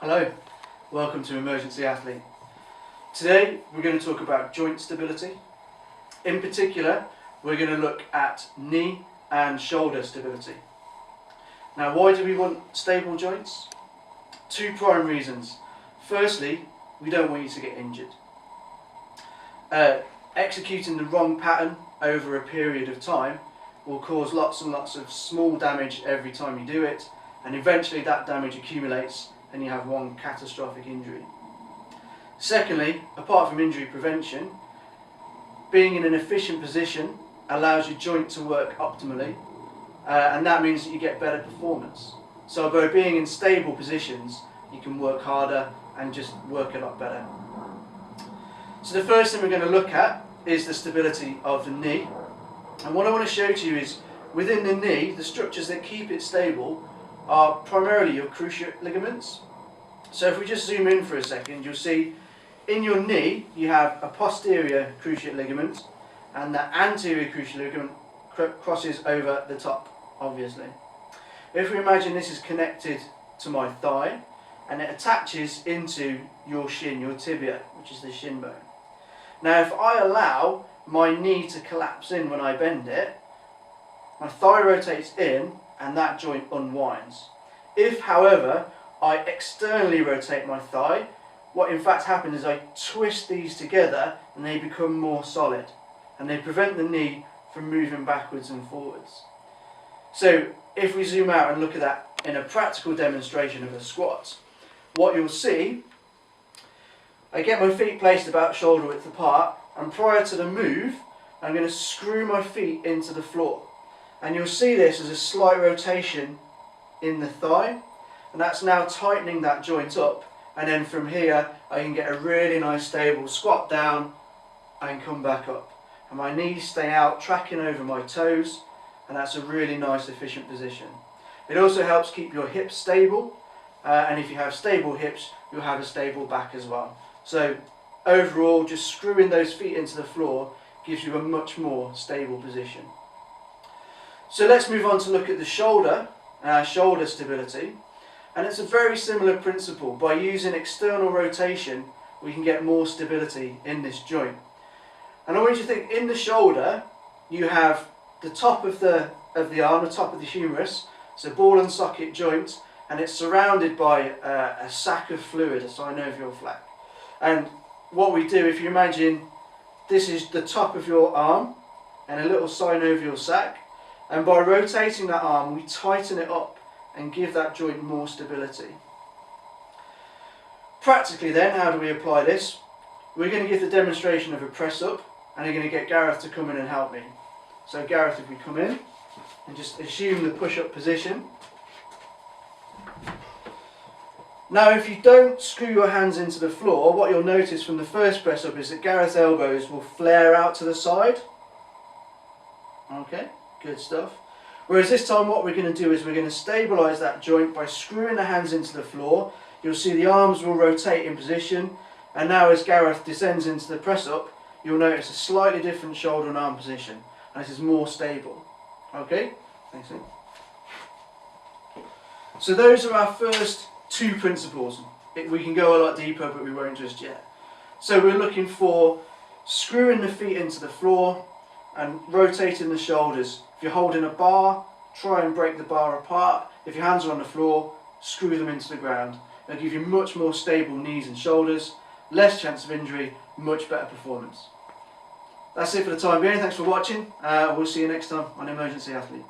Hello, welcome to Emergency Athlete. Today we're going to talk about joint stability. In particular, we're going to look at knee and shoulder stability. Now, why do we want stable joints? Two prime reasons. Firstly, we don't want you to get injured. Executing the wrong pattern over a period of time will cause lots and lots of small damage every time you do it, and eventually that damage accumulates and you have one catastrophic injury. Secondly, apart from injury prevention, being in an efficient position allows your joint to work optimally, and that means that you get better performance. So by being in stable positions, you can work harder and just work a lot better. So the first thing we're going to look at is the stability of the knee. And what I want to show to you is, within the knee, the structures that keep it stable are primarily your cruciate ligaments. So if we just zoom in for a second, you'll see in your knee you have a posterior cruciate ligament, and the anterior cruciate ligament crosses over the top, obviously. If we imagine this is connected to my thigh, and it attaches into your shin, your tibia, which is the shin bone. Now if I allow my knee to collapse in when I bend it, my thigh rotates in and that joint unwinds. If, however, I externally rotate my thigh, what in fact happens is I twist these together and they become more solid, and they prevent the knee from moving backwards and forwards. So if we zoom out and look at that in a practical demonstration of a squat, what you'll see, I get my feet placed about shoulder width apart, and prior to the move I'm going to screw my feet into the floor, and you'll see this as a slight rotation in the thigh, and that's now tightening that joint up, and then from here I can get a really nice stable squat down and come back up, and my knees stay out tracking over my toes, and that's a really nice efficient position. It also helps keep your hips stable, and if you have stable hips you'll have a stable back as well. So overall, just screwing those feet into the floor gives you a much more stable position. So let's move on to look at the shoulder, shoulder stability. And it's a very similar principle. By using external rotation, we can get more stability in this joint. And I want you to think, in the shoulder, you have the top of the arm, the top of the humerus, it's a ball and socket joint, and it's surrounded by a sac of fluid, a synovial flac. And what we do, if you imagine this is the top of your arm and a little synovial sac, and by rotating that arm we tighten it up and give that joint more stability. Practically then, how do we apply this? We're going to give the demonstration of a press up, and I'm going to get Gareth to come in and help me. So Gareth, if we come in and just assume the push-up position. Now if you don't screw your hands into the floor, what you'll notice from the first press up is that Gareth's elbows will flare out to the side. Okay, good stuff. Whereas this time what we're going to do is we're going to stabilise that joint by screwing the hands into the floor. You'll see the arms will rotate in position, and now as Gareth descends into the press up, you'll notice a slightly different shoulder and arm position, and this is more stable. Okay, thanks. So those are our first two principles. We can go a lot deeper, but we won't just yet. So we're looking for screwing the feet into the floor and rotating the shoulders. If you're holding a bar, try and break the bar apart. If your hands are on the floor, screw them into the ground. It'll give you much more stable knees and shoulders, less chance of injury, much better performance. That's it for the time being. Thanks for watching. We'll see you next time on Emergency Athlete.